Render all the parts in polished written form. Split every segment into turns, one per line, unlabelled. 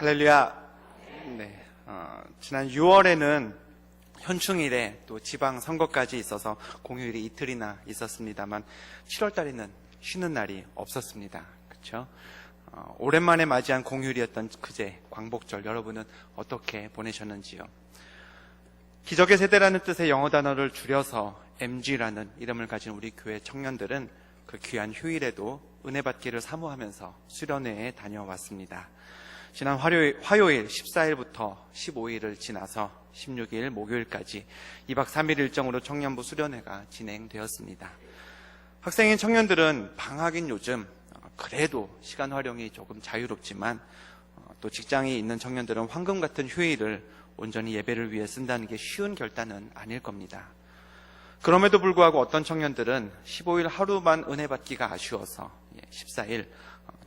할렐루야. 네, 지난 6월에는 현충일에 또 지방 선거까지 있어서 공휴일이 이틀이나 있었습니다만 7월 달에는 쉬는 날이 없었습니다. 그렇죠? 오랜만에 맞이한 공휴일이었던 그제 광복절, 여러분은 어떻게 보내셨는지요? 기적의 세대라는 뜻의 영어 단어를 줄여서 MG라는 이름을 가진 우리 교회 청년들은 그 귀한 휴일에도 은혜 받기를 사모하면서 수련회에 다녀왔습니다. 지난 화요일 14일부터 15일을 지나서 16일 목요일까지 2박 3일 일정으로 청년부 수련회가 진행되었습니다. 학생인 청년들은 방학인 요즘 그래도 시간 활용이 조금 자유롭지만 또 직장이 있는 청년들은 황금 같은 휴일을 온전히 예배를 위해 쓴다는 게 쉬운 결단은 아닐 겁니다. 그럼에도 불구하고 어떤 청년들은 15일 하루만 은혜 받기가 아쉬워서 14일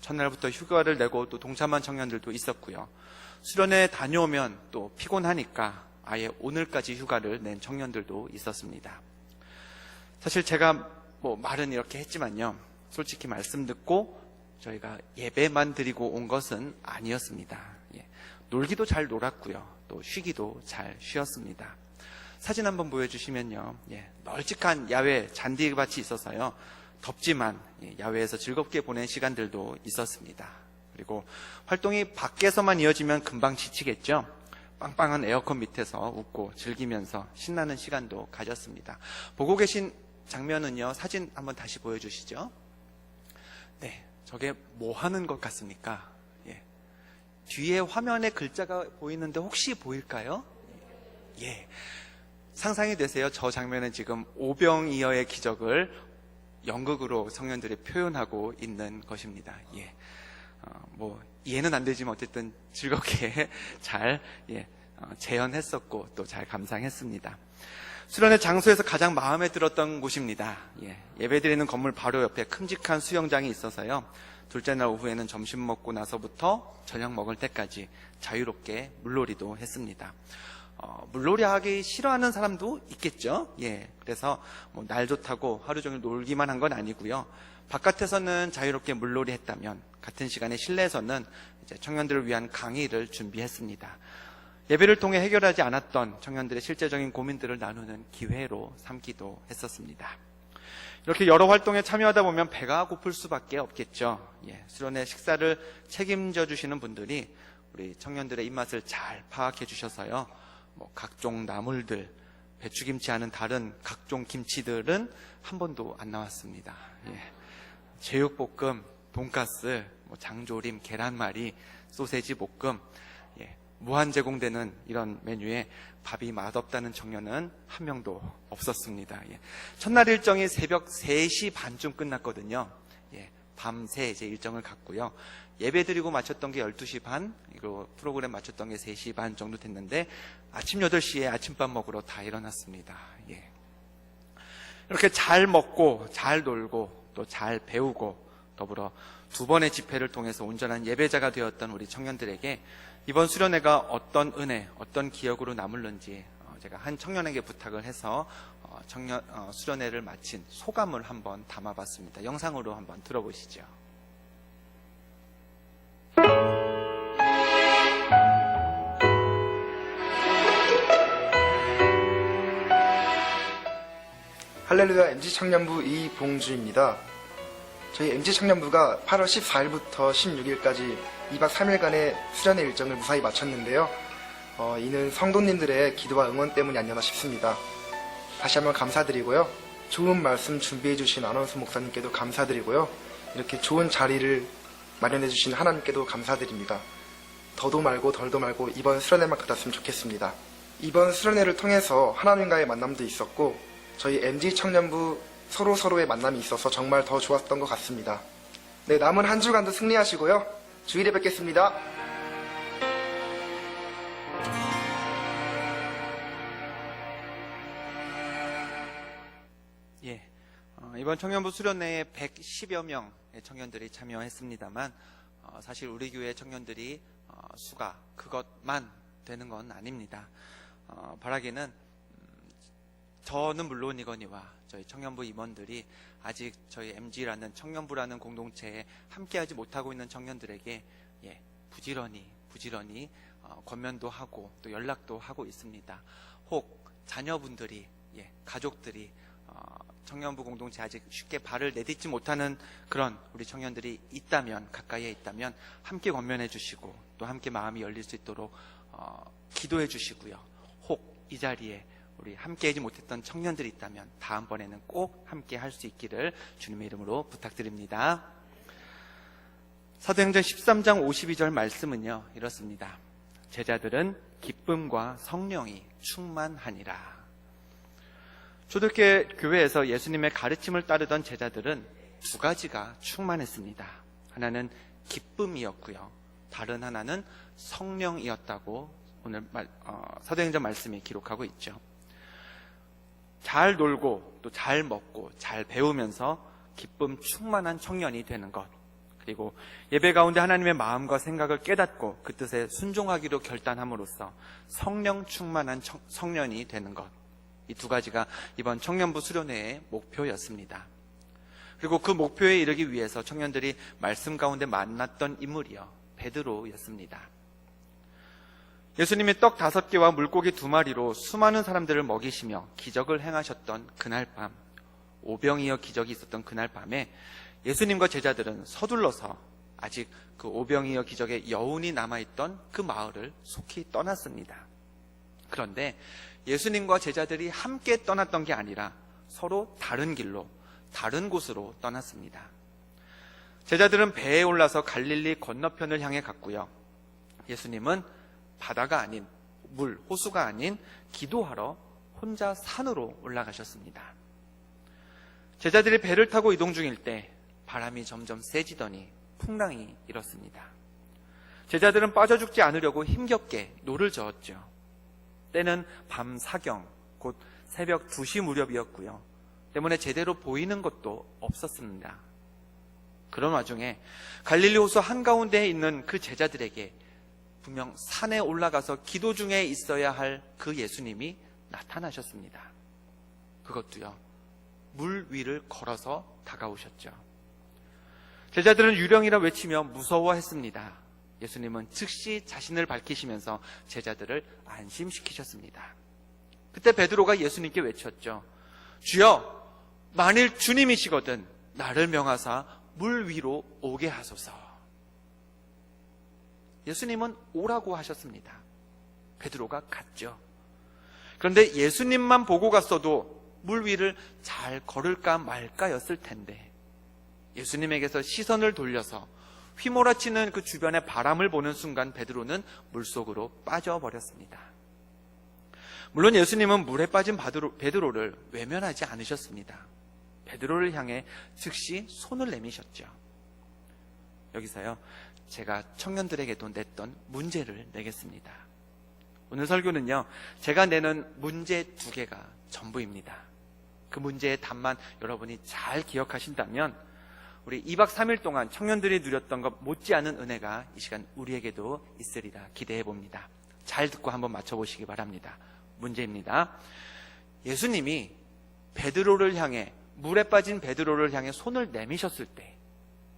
첫날부터 휴가를 내고 또 동참한 청년들도 있었고요. 수련회에 다녀오면 또 피곤하니까 아예 오늘까지 휴가를 낸 청년들도 있었습니다. 사실 제가 말은 이렇게 했지만요, 솔직히 말씀 듣고 저희가 예배만 드리고 온 것은 아니었습니다. 놀기도 잘 놀았고요, 또 쉬기도 잘 쉬었습니다. 사진 한번 보여주시면요, 널찍한 야외 잔디밭이 있어서요, 덥지만 야외에서 즐겁게 보낸 시간들도 있었습니다. 그리고 활동이 밖에서만 이어지면 금방 지치겠죠. 빵빵한 에어컨 밑에서 웃고 즐기면서 신나는 시간도 가졌습니다. 보고 계신 장면은요, 사진 한번 다시 보여주시죠. 네, 저게 뭐 하는 것 같습니까? 뒤에 화면에 글자가 보이는데 혹시 보일까요? 상상이 되세요? 저 장면은 지금 오병이어의 기적을 연극으로 청년들이 표현하고 있는 것입니다. 이해는 안 되지만 어쨌든 즐겁게 잘 재현했었고 또 잘 감상했습니다. 수련회 장소에서 가장 마음에 들었던 곳입니다. 예배드리는 건물 바로 옆에 큼직한 수영장이 있어서요, 둘째 날 오후에는 점심 먹고 나서부터 저녁 먹을 때까지 자유롭게 물놀이도 했습니다. 물놀이 하기 싫어하는 사람도 있겠죠. 그래서 날 좋다고 하루 종일 놀기만 한 건 아니고요. 바깥에서는 자유롭게 물놀이 했다면 같은 시간에 실내에서는 이제 청년들을 위한 강의를 준비했습니다. 예배를 통해 해결하지 않았던 청년들의 실제적인 고민들을 나누는 기회로 삼기도 했었습니다. 이렇게 여러 활동에 참여하다 보면 배가 고플 수밖에 없겠죠. 수련회 식사를 책임져 주시는 분들이 우리 청년들의 입맛을 잘 파악해 주셔서요, 각종 나물들, 배추김치 하는 다른 각종 김치들은 한 번도 안 나왔습니다. 제육볶음, 돈가스, 장조림, 계란말이, 소세지 볶음, 무한 제공되는 이런 메뉴에 밥이 맛없다는 청년은 한 명도 없었습니다. 첫날 일정이 새벽 3시 반쯤 끝났거든요. 밤새 이제 일정을 갔고요. 예배 드리고 마쳤던 게 12시 반, 그리고 프로그램 마쳤던 게 3시 반 정도 됐는데 아침 8시에 아침밥 먹으러 다 일어났습니다. 이렇게 잘 먹고 잘 놀고 또 잘 배우고 더불어 2번의 집회를 통해서 온전한 예배자가 되었던 우리 청년들에게 이번 수련회가 어떤 은혜, 어떤 기억으로 남을는지 제가 한 청년에게 부탁을 해서 수련회를 마친 소감을 한번 담아봤습니다. 영상으로 한번 들어보시죠.
할렐루야 MG 청년부 이봉주입니다. 저희 MG 청년부가 8월 14일부터 16일까지 2박 3일간의 수련회 일정을 무사히 마쳤는데요. 이는 성도님들의 기도와 응원 때문이 아니었나 싶습니다. 다시 한번 감사드리고요. 좋은 말씀 준비해주신 아나운서 목사님께도 감사드리고요. 이렇게 좋은 자리를 마련해주신 하나님께도 감사드립니다. 더도 말고 덜도 말고 이번 수련회만 같았으면 좋겠습니다. 이번 수련회를 통해서 하나님과의 만남도 있었고 저희 MG 청년부 서로의 만남이 있어서 정말 더 좋았던 것 같습니다. 네, 남은 한 주간도 승리하시고요. 주일에 뵙겠습니다.
이번 청년부 수련회에 110여 명의 청년들이 참여했습니다만 사실 우리 교회 청년들이 수가 그것만 되는 건 아닙니다. 바라기는 저는 물론이거니와 저희 청년부 임원들이 아직 저희 MG라는 청년부라는 공동체에 함께하지 못하고 있는 청년들에게 부지런히 부지런히 권면도 하고 또 연락도 하고 있습니다. 혹 자녀분들이, 가족들이 청년부 공동체 아직 쉽게 발을 내딛지 못하는 그런 우리 청년들이 있다면, 가까이에 있다면 함께 권면해 주시고 또 함께 마음이 열릴 수 있도록 기도해 주시고요. 혹 이 자리에 우리 함께하지 못했던 청년들이 있다면 다음번에는 꼭 함께 할 수 있기를 주님의 이름으로 부탁드립니다. 사도행전 13장 52절 말씀은요, 이렇습니다. 제자들은 기쁨과 성령이 충만하니라. 초대교회 교회에서 예수님의 가르침을 따르던 제자들은 두 가지가 충만했습니다. 하나는 기쁨이었고요, 다른 하나는 성령이었다고 오늘 사도행전 말씀이 기록하고 있죠. 잘 놀고 또 잘 먹고 잘 배우면서 기쁨 충만한 청년이 되는 것, 그리고 예배 가운데 하나님의 마음과 생각을 깨닫고 그 뜻에 순종하기로 결단함으로써 성령 충만한 청년이 되는 것, 이 두 가지가 이번 청년부 수련회의 목표였습니다. 그리고 그 목표에 이르기 위해서 청년들이 말씀 가운데 만났던 인물이요, 베드로였습니다. 예수님이 떡 5개와 물고기 2마리로 수많은 사람들을 먹이시며 기적을 행하셨던 그날 밤, 오병이어 기적이 있었던 그날 밤에 예수님과 제자들은 서둘러서 아직 그 오병이어 기적의 여운이 남아있던 그 마을을 속히 떠났습니다. 그런데 예수님과 제자들이 함께 떠났던 게 아니라 서로 다른 길로, 다른 곳으로 떠났습니다. 제자들은 배에 올라서 갈릴리 건너편을 향해 갔고요. 예수님은 바다가 아닌, 호수가 아닌 기도하러 혼자 산으로 올라가셨습니다. 제자들이 배를 타고 이동 중일 때 바람이 점점 세지더니 풍랑이 일었습니다. 제자들은 빠져 죽지 않으려고 힘겹게 노를 저었죠. 때는 밤 사경, 곧 새벽 2시 무렵이었고요. 때문에 제대로 보이는 것도 없었습니다. 그런 와중에 갈릴리 호수 한가운데에 있는 그 제자들에게 분명 산에 올라가서 기도 중에 있어야 할 그 예수님이 나타나셨습니다. 그것도요, 물 위를 걸어서 다가오셨죠. 제자들은 유령이라 외치며 무서워했습니다. 예수님은 즉시 자신을 밝히시면서 제자들을 안심시키셨습니다. 그때 베드로가 예수님께 외쳤죠. 주여, 만일 주님이시거든 나를 명하사 물 위로 오게 하소서. 예수님은 오라고 하셨습니다. 베드로가 갔죠. 그런데 예수님만 보고 갔어도 물 위를 잘 걸을까 말까였을 텐데 예수님에게서 시선을 돌려서 휘몰아치는 그 주변의 바람을 보는 순간 베드로는 물속으로 빠져버렸습니다. 물론 예수님은 물에 빠진 베드로를 외면하지 않으셨습니다. 베드로를 향해 즉시 손을 내미셨죠. 여기서요, 제가 청년들에게도 냈던 문제를 내겠습니다. 오늘 설교는요, 제가 내는 문제 2개가 전부입니다. 그 문제의 답만 여러분이 잘 기억하신다면 우리 2박 3일 동안 청년들이 누렸던 것 못지않은 은혜가 이 시간 우리에게도 있으리라 기대해 봅니다. 잘 듣고 한번 맞춰보시기 바랍니다. 문제입니다. 예수님이 베드로를 향해, 물에 빠진 베드로를 향해 손을 내미셨을 때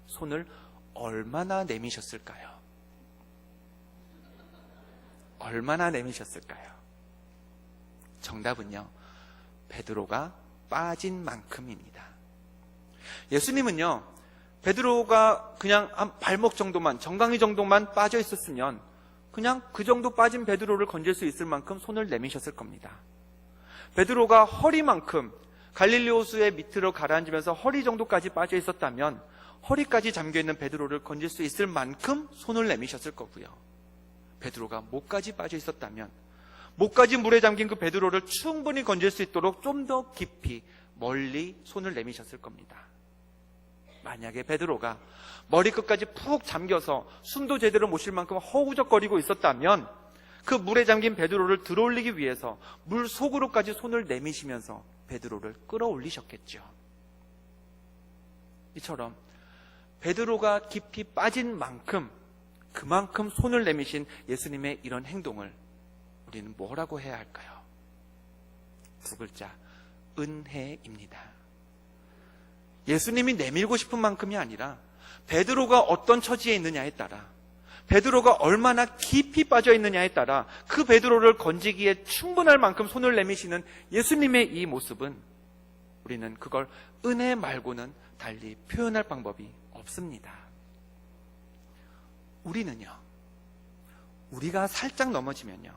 손을 얼마나 내미셨을까요? 얼마나 내미셨을까요? 정답은요, 베드로가 빠진 만큼입니다. 예수님은요, 베드로가 그냥 한 발목 정도만, 정강이 정도만 빠져 있었으면 그냥 그 정도 빠진 베드로를 건질 수 있을 만큼 손을 내미셨을 겁니다. 베드로가 허리만큼 갈릴리 호수의 밑으로 가라앉으면서 허리 정도까지 빠져 있었다면 허리까지 잠겨있는 베드로를 건질 수 있을 만큼 손을 내미셨을 거고요. 베드로가 목까지 빠져 있었다면 목까지 물에 잠긴 그 베드로를 충분히 건질 수 있도록 좀 더 깊이 멀리 손을 내미셨을 겁니다. 만약에 베드로가 머리끝까지 푹 잠겨서 숨도 제대로 못 쉴 만큼 허우적거리고 있었다면 그 물에 잠긴 베드로를 들어올리기 위해서 물 속으로까지 손을 내미시면서 베드로를 끌어올리셨겠죠. 이처럼 베드로가 깊이 빠진 만큼 그만큼 손을 내미신 예수님의 이런 행동을 우리는 뭐라고 해야 할까요? 2글자, 은혜입니다. 예수님이 내밀고 싶은 만큼이 아니라 베드로가 어떤 처지에 있느냐에 따라, 베드로가 얼마나 깊이 빠져 있느냐에 따라 그 베드로를 건지기에 충분할 만큼 손을 내미시는 예수님의 이 모습은 우리는 그걸 은혜 말고는 달리 표현할 방법이 없습니다. 우리는요, 우리가 살짝 넘어지면요,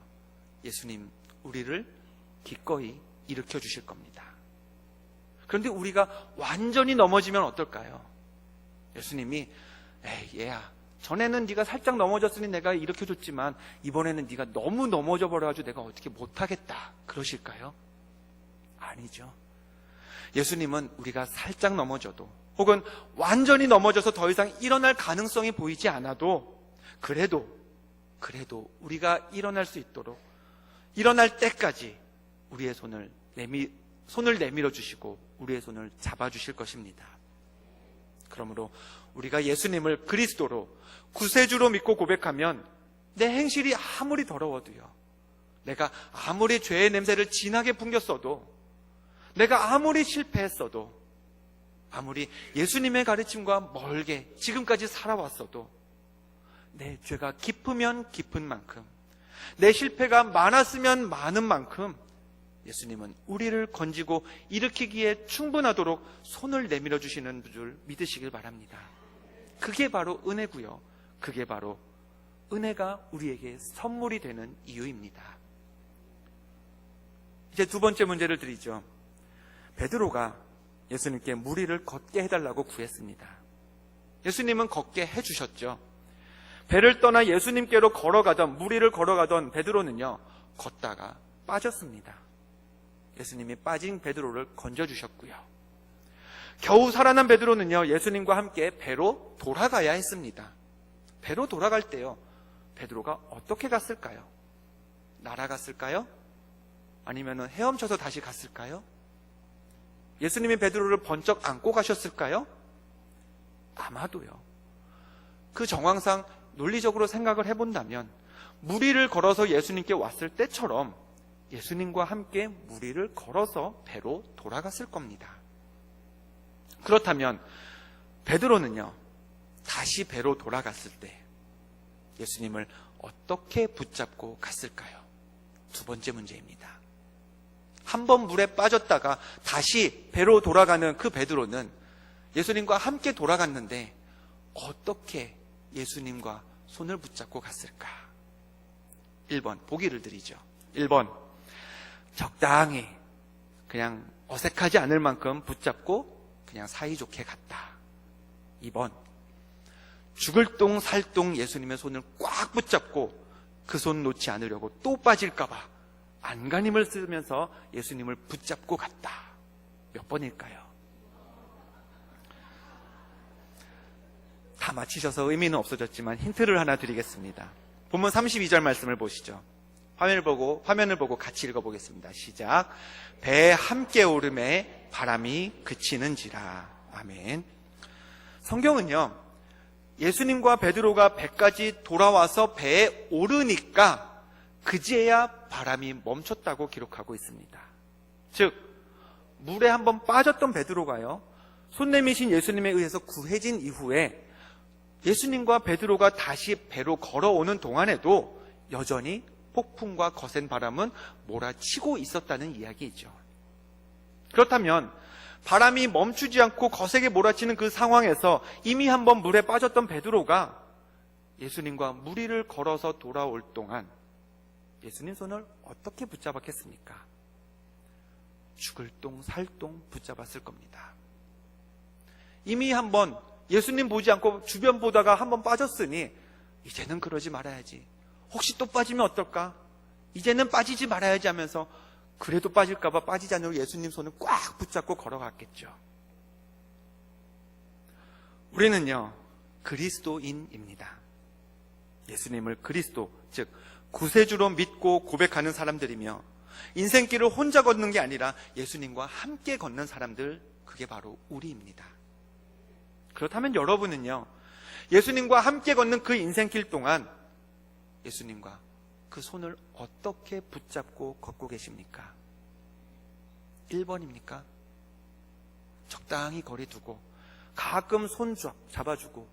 예수님 우리를 기꺼이 일으켜 주실 겁니다. 그런데 우리가 완전히 넘어지면 어떨까요? 예수님이 에이 얘야, 전에는 네가 살짝 넘어졌으니 내가 일으켜줬지만 이번에는 네가 너무 넘어져 버려가지고 내가 어떻게 못하겠다 그러실까요? 아니죠. 예수님은 우리가 살짝 넘어져도 혹은 완전히 넘어져서 더 이상 일어날 가능성이 보이지 않아도 그래도 우리가 일어날 수 있도록 일어날 때까지 우리의 손을 내밀어 주시고 우리의 손을 잡아 주실 것입니다. 그러므로 우리가 예수님을 그리스도로 구세주로 믿고 고백하면 내 행실이 아무리 더러워도요, 내가 아무리 죄의 냄새를 진하게 풍겼어도, 내가 아무리 실패했어도, 아무리 예수님의 가르침과 멀게 지금까지 살아왔어도 내 죄가 깊으면 깊은 만큼, 내 실패가 많았으면 많은 만큼 예수님은 우리를 건지고 일으키기에 충분하도록 손을 내밀어 주시는 줄 믿으시길 바랍니다. 그게 바로 은혜고요, 그게 바로 은혜가 우리에게 선물이 되는 이유입니다. 이제 두 번째 문제를 드리죠. 베드로가 예수님께 무리를 걷게 해달라고 구했습니다. 예수님은 걷게 해주셨죠. 배를 떠나 예수님께로 무리를 걸어가던 베드로는요, 걷다가 빠졌습니다. 예수님이 빠진 베드로를 건져주셨고요. 겨우 살아난 베드로는요, 예수님과 함께 배로 돌아가야 했습니다. 배로 돌아갈 때요, 베드로가 어떻게 갔을까요? 날아갔을까요? 아니면 헤엄쳐서 다시 갔을까요? 예수님이 베드로를 번쩍 안고 가셨을까요? 아마도요. 그 정황상 논리적으로 생각을 해본다면 무리를 걸어서 예수님께 왔을 때처럼 예수님과 함께 무리를 걸어서 배로 돌아갔을 겁니다. 그렇다면 베드로는요, 다시 배로 돌아갔을 때 예수님을 어떻게 붙잡고 갔을까요? 두 번째 문제입니다. 한 번 물에 빠졌다가 다시 배로 돌아가는 그 베드로는 예수님과 함께 돌아갔는데 어떻게 예수님과 손을 붙잡고 갔을까? 1번, 보기를 드리죠. 1번, 적당히 그냥 어색하지 않을 만큼 붙잡고 그냥 사이좋게 갔다. 2번, 죽을 똥 살똥 예수님의 손을 꽉 붙잡고 그 손 놓지 않으려고 또 빠질까봐 안간힘을 쓰면서 예수님을 붙잡고 갔다. 몇 번일까요? 다 맞히셔서 의미는 없어졌지만 힌트를 하나 드리겠습니다. 본문 32절 말씀을 보시죠. 화면을 보고 같이 읽어보겠습니다. 시작. 배 함께 오름에 바람이 그치는지라. 아멘. 성경은요, 예수님과 베드로가 배까지 돌아와서 배에 오르니까 그제야 바람이 멈췄다고 기록하고 있습니다. 즉, 물에 한번 빠졌던 베드로가요, 손 내미신 예수님에 의해서 구해진 이후에 예수님과 베드로가 다시 배로 걸어오는 동안에도 여전히 폭풍과 거센 바람은 몰아치고 있었다는 이야기이죠. 그렇다면 바람이 멈추지 않고 거세게 몰아치는 그 상황에서 이미 한번 물에 빠졌던 베드로가 예수님과 무리를 걸어서 돌아올 동안 예수님 손을 어떻게 붙잡았겠습니까? 죽을 똥 살똥 붙잡았을 겁니다. 이미 한번 예수님 보지 않고 주변 보다가 한번 빠졌으니 이제는 그러지 말아야지. 혹시 또 빠지면 어떨까? 이제는 빠지지 말아야지 하면서 그래도 빠질까봐 빠지지 않으려고 예수님 손을 꽉 붙잡고 걸어갔겠죠. 우리는요, 그리스도인입니다. 예수님을 그리스도, 즉 구세주로 믿고 고백하는 사람들이며 인생길을 혼자 걷는 게 아니라 예수님과 함께 걷는 사람들, 그게 바로 우리입니다. 그렇다면 여러분은요, 예수님과 함께 걷는 그 인생길 동안 예수님과 그 손을 어떻게 붙잡고 걷고 계십니까? 1번입니까? 적당히 거리 두고 가끔 손 잡아주고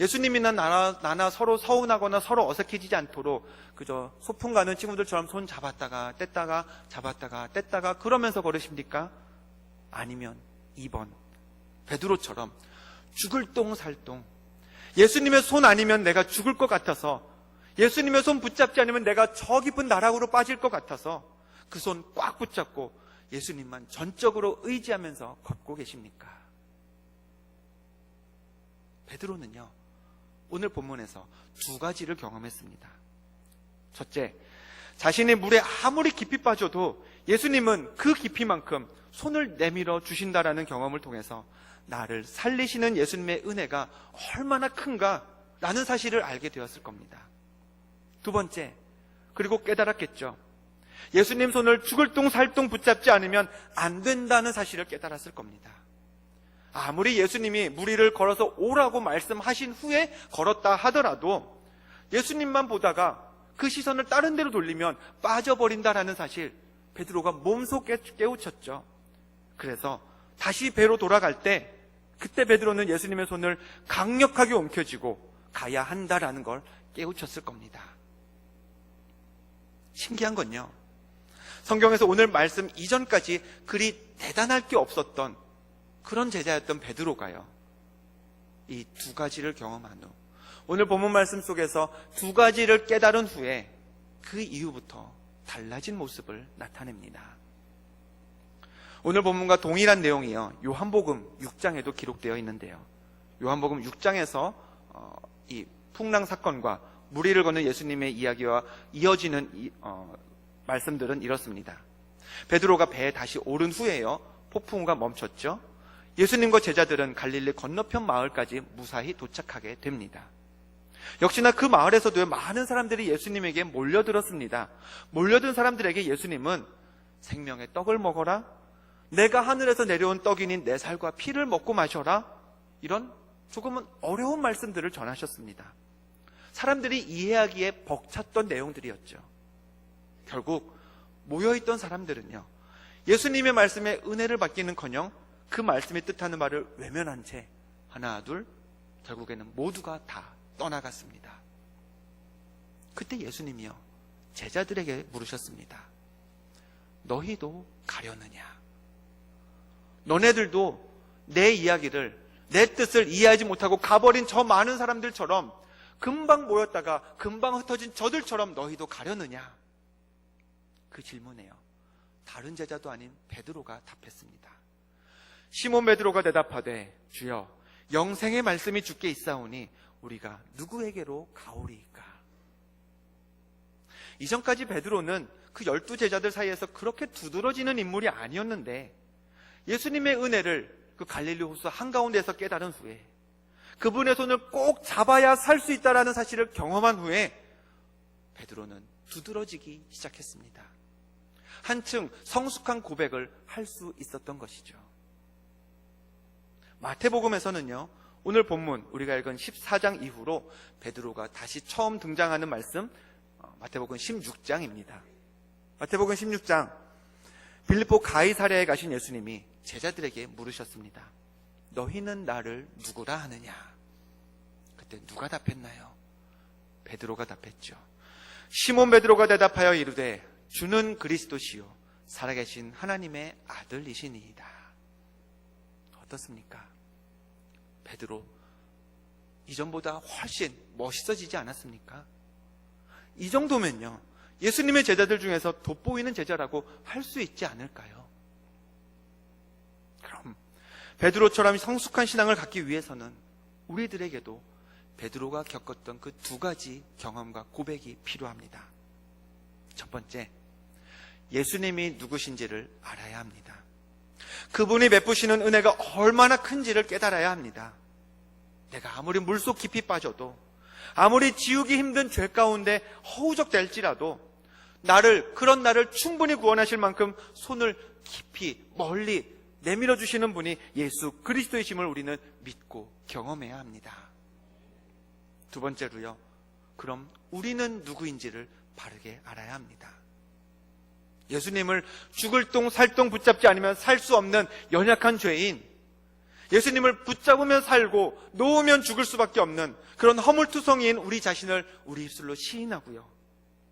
예수님이나 나나 서로 서운하거나 서로 어색해지지 않도록 그저 소풍 가는 친구들처럼 손 잡았다가 뗐다가 잡았다가 뗐다가 그러면서 걸으십니까? 아니면 2번 베드로처럼 죽을 똥 살 똥, 예수님의 손 아니면 내가 죽을 것 같아서, 예수님의 손 붙잡지 않으면 내가 저 깊은 나락으로 빠질 것 같아서 그 손 꽉 붙잡고 예수님만 전적으로 의지하면서 걷고 계십니까? 베드로는요, 오늘 본문에서 두 가지를 경험했습니다. 첫째, 자신이 물에 아무리 깊이 빠져도 예수님은 그 깊이만큼 손을 내밀어 주신다라는 경험을 통해서 나를 살리시는 예수님의 은혜가 얼마나 큰가라는 사실을 알게 되었을 겁니다. 두 번째, 그리고 깨달았겠죠. 예수님 손을 죽을 똥 살 똥 붙잡지 않으면 안 된다는 사실을 깨달았을 겁니다. 아무리 예수님이 무리를 걸어서 오라고 말씀하신 후에 걸었다 하더라도 예수님만 보다가 그 시선을 다른 데로 돌리면 빠져버린다라는 사실, 베드로가 몸소 깨우쳤죠. 그래서 다시 배로 돌아갈 때 그때 베드로는 예수님의 손을 강력하게 움켜쥐고 가야 한다라는 걸 깨우쳤을 겁니다. 신기한 건요, 성경에서 오늘 말씀 이전까지 그리 대단할 게 없었던 그런 제자였던 베드로가요, 이 두 가지를 경험한 후, 오늘 본문 말씀 속에서 두 가지를 깨달은 후에 그 이후부터 달라진 모습을 나타냅니다. 오늘 본문과 동일한 내용이요, 요한복음 6장에도 기록되어 있는데요. 요한복음 6장에서 이 풍랑 사건과 무리를 거는 예수님의 이야기와 이어지는 말씀들은 이렇습니다. 베드로가 배에 다시 오른 후에요, 폭풍우가 멈췄죠. 예수님과 제자들은 갈릴리 건너편 마을까지 무사히 도착하게 됩니다. 역시나 그 마을에서도 많은 사람들이 예수님에게 몰려들었습니다. 몰려든 사람들에게 예수님은 생명의 떡을 먹어라, 내가 하늘에서 내려온 떡이니 내 살과 피를 먹고 마셔라, 이런 조금은 어려운 말씀들을 전하셨습니다. 사람들이 이해하기에 벅찼던 내용들이었죠. 결국 모여있던 사람들은요, 예수님의 말씀에 은혜를 받기는커녕 그 말씀이 뜻하는 말을 외면한 채 하나 둘 결국에는 모두가 다 떠나갔습니다. 그때 예수님이요, 제자들에게 물으셨습니다. 너희도 가려느냐? 너네들도 내 이야기를, 내 뜻을 이해하지 못하고 가버린 저 많은 사람들처럼, 금방 모였다가 금방 흩어진 저들처럼 너희도 가려느냐? 그 질문에요, 다른 제자도 아닌 베드로가 답했습니다. 시몬 베드로가 대답하되, 주여, 영생의 말씀이 주께 있사오니 우리가 누구에게로 가오리이까? 이전까지 베드로는 그 12제자들 사이에서 그렇게 두드러지는 인물이 아니었는데 예수님의 은혜를 그 갈릴리 호수 한가운데에서 깨달은 후에, 그분의 손을 꼭 잡아야 살 수 있다는 사실을 경험한 후에 베드로는 두드러지기 시작했습니다. 한층 성숙한 고백을 할 수 있었던 것이죠. 마태복음에서는요, 오늘 본문 우리가 읽은 14장 이후로 베드로가 다시 처음 등장하는 말씀, 마태복음 16장입니다. 마태복음 16장, 빌립보 가이사랴에 가신 예수님이 제자들에게 물으셨습니다. 너희는 나를 누구라 하느냐? 그때 누가 답했나요? 베드로가 답했죠. 시몬 베드로가 대답하여 이르되, 주는 그리스도시요 살아계신 하나님의 아들이시니이다. 어떻습니까? 베드로, 이전보다 훨씬 멋있어지지 않았습니까? 이 정도면요, 예수님의 제자들 중에서 돋보이는 제자라고 할 수 있지 않을까요? 그럼 베드로처럼 성숙한 신앙을 갖기 위해서는 우리들에게도 베드로가 겪었던 그 두 가지 경험과 고백이 필요합니다. 첫 번째, 예수님이 누구신지를 알아야 합니다. 그분이 베푸시는 은혜가 얼마나 큰지를 깨달아야 합니다. 내가 아무리 물속 깊이 빠져도, 아무리 지우기 힘든 죄 가운데 허우적댈지라도 그런 나를 충분히 구원하실 만큼 손을 깊이 멀리 내밀어 주시는 분이 예수 그리스도이심을 우리는 믿고 경험해야 합니다. 두 번째로요, 그럼 우리는 누구인지를 바르게 알아야 합니다. 예수님을 죽을 똥 살 똥 붙잡지 않으면 살 수 없는 연약한 죄인, 예수님을 붙잡으면 살고 놓으면 죽을 수밖에 없는 그런 허물투성이인 우리 자신을 우리 입술로 시인하고요,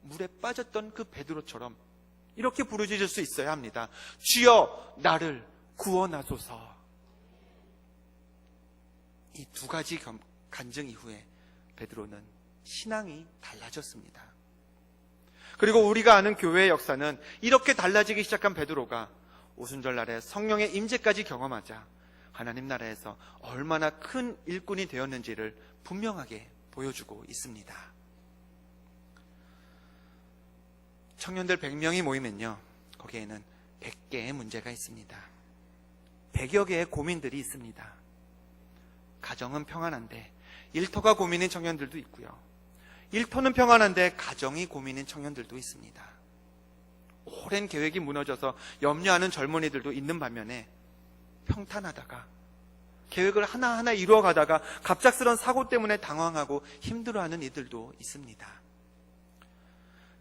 물에 빠졌던 그 베드로처럼 이렇게 부르짖을 수 있어야 합니다. 주여 나를 구원하소서. 이 두 가지 간증 이후에 베드로는 신앙이 달라졌습니다. 그리고 우리가 아는 교회의 역사는 이렇게 달라지기 시작한 베드로가 오순절날에 성령의 임재까지 경험하자 하나님 나라에서 얼마나 큰 일꾼이 되었는지를 분명하게 보여주고 있습니다. 청년들 100명이 모이면요, 거기에는 100개의 문제가 있습니다. 100여 개의 고민들이 있습니다. 가정은 평안한데 일터가 고민인 청년들도 있고요, 일터는 평안한데 가정이 고민인 청년들도 있습니다. 오랜 계획이 무너져서 염려하는 젊은이들도 있는 반면에 평탄하다가 계획을 하나하나 이루어가다가 갑작스런 사고 때문에 당황하고 힘들어하는 이들도 있습니다.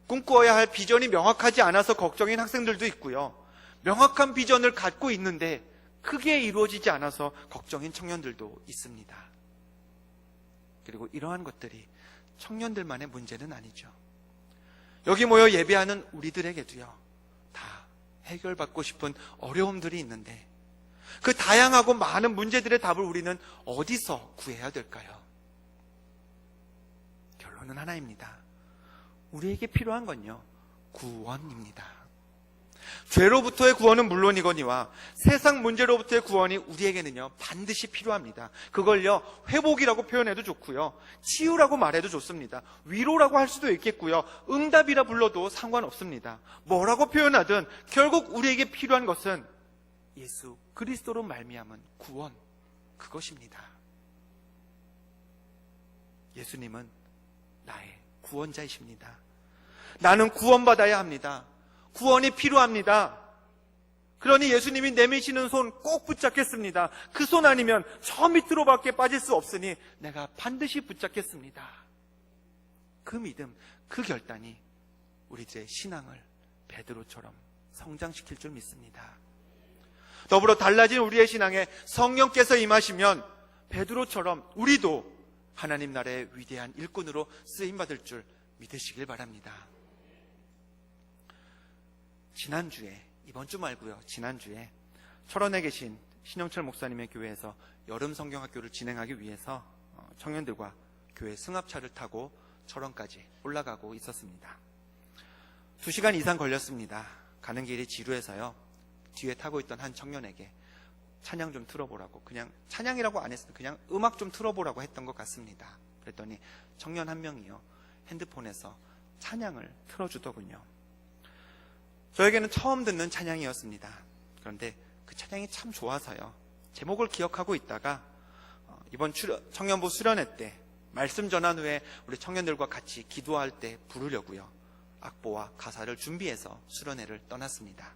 꿈꾸어야 할 비전이 명확하지 않아서 걱정인 학생들도 있고요, 명확한 비전을 갖고 있는데 크게 이루어지지 않아서 걱정인 청년들도 있습니다. 그리고 이러한 것들이 청년들만의 문제는 아니죠. 여기 모여 예배하는 우리들에게도요, 다 해결받고 싶은 어려움들이 있는데 그 다양하고 많은 문제들의 답을 우리는 어디서 구해야 될까요? 결론은 하나입니다. 우리에게 필요한 건요, 구원입니다. 죄로부터의 구원은 물론이거니와 세상 문제로부터의 구원이 우리에게는요 반드시 필요합니다. 그걸요 회복이라고 표현해도 좋고요, 치유라고 말해도 좋습니다. 위로라고 할 수도 있겠고요, 응답이라 불러도 상관없습니다. 뭐라고 표현하든 결국 우리에게 필요한 것은 예수 그리스도로 말미암은 구원, 그것입니다. 예수님은 나의 구원자이십니다. 나는 구원받아야 합니다. 구원이 필요합니다. 그러니 예수님이 내미시는 손 꼭 붙잡겠습니다. 그 손 아니면 저 밑으로밖에 빠질 수 없으니 내가 반드시 붙잡겠습니다. 그 믿음, 그 결단이 우리들의 신앙을 베드로처럼 성장시킬 줄 믿습니다. 더불어 달라진 우리의 신앙에 성령께서 임하시면 베드로처럼 우리도 하나님 나라의 위대한 일꾼으로 쓰임받을 줄 믿으시길 바랍니다. 지난주에, 이번 주 말고요, 지난주에 철원에 계신 신영철 목사님의 교회에서 여름 성경학교를 진행하기 위해서 청년들과 교회 승합차를 타고 철원까지 올라가고 있었습니다. 2시간 이상 걸렸습니다. 가는 길이 지루해서요, 뒤에 타고 있던 한 청년에게 찬양 좀 틀어보라고, 그냥 찬양이라고 안 했어요. 그냥 음악 좀 틀어보라고 했던 것 같습니다. 그랬더니 청년 한 명이요, 핸드폰에서 찬양을 틀어주더군요. 저에게는 처음 듣는 찬양이었습니다. 그런데 그 찬양이 참 좋아서요, 제목을 기억하고 있다가 이번 청년부 수련회 때 말씀 전한 후에 우리 청년들과 같이 기도할 때 부르려고요, 악보와 가사를 준비해서 수련회를 떠났습니다.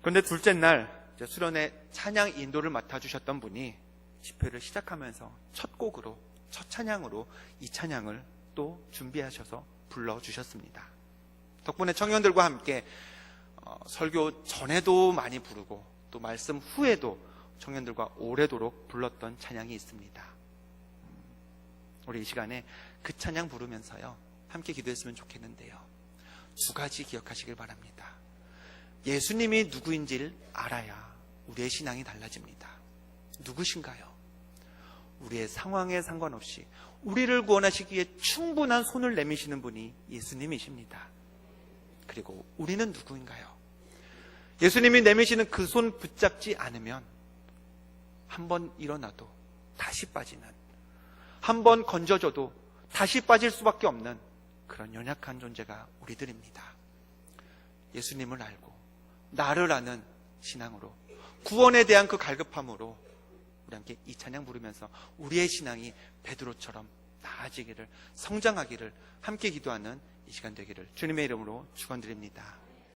그런데 둘째 날 수련회 찬양 인도를 맡아주셨던 분이 집회를 시작하면서 첫 곡으로, 첫 찬양으로 이 찬양을 또 준비하셔서 불러주셨습니다. 덕분에 청년들과 함께 설교 전에도 많이 부르고 또 말씀 후에도 청년들과 오래도록 불렀던 찬양이 있습니다. 우리 이 시간에 그 찬양 부르면서요 함께 기도했으면 좋겠는데요, 두 가지 기억하시길 바랍니다. 예수님이 누구인지를 알아야 우리의 신앙이 달라집니다. 누구신가요? 우리의 상황에 상관없이 우리를 구원하시기에 충분한 손을 내미시는 분이 예수님이십니다. 그리고 우리는 누구인가요? 예수님이 내미시는 그 손 붙잡지 않으면 한번 일어나도 다시 빠지는, 한번 건져줘도 다시 빠질 수밖에 없는 그런 연약한 존재가 우리들입니다. 예수님을 알고 나를 아는 신앙으로, 구원에 대한 그 갈급함으로 우리 함께 이 찬양 부르면서 우리의 신앙이 베드로처럼 나아지기를, 성장하기를 함께 기도하는 이 시간 되기를 주님의 이름으로 축원드립니다.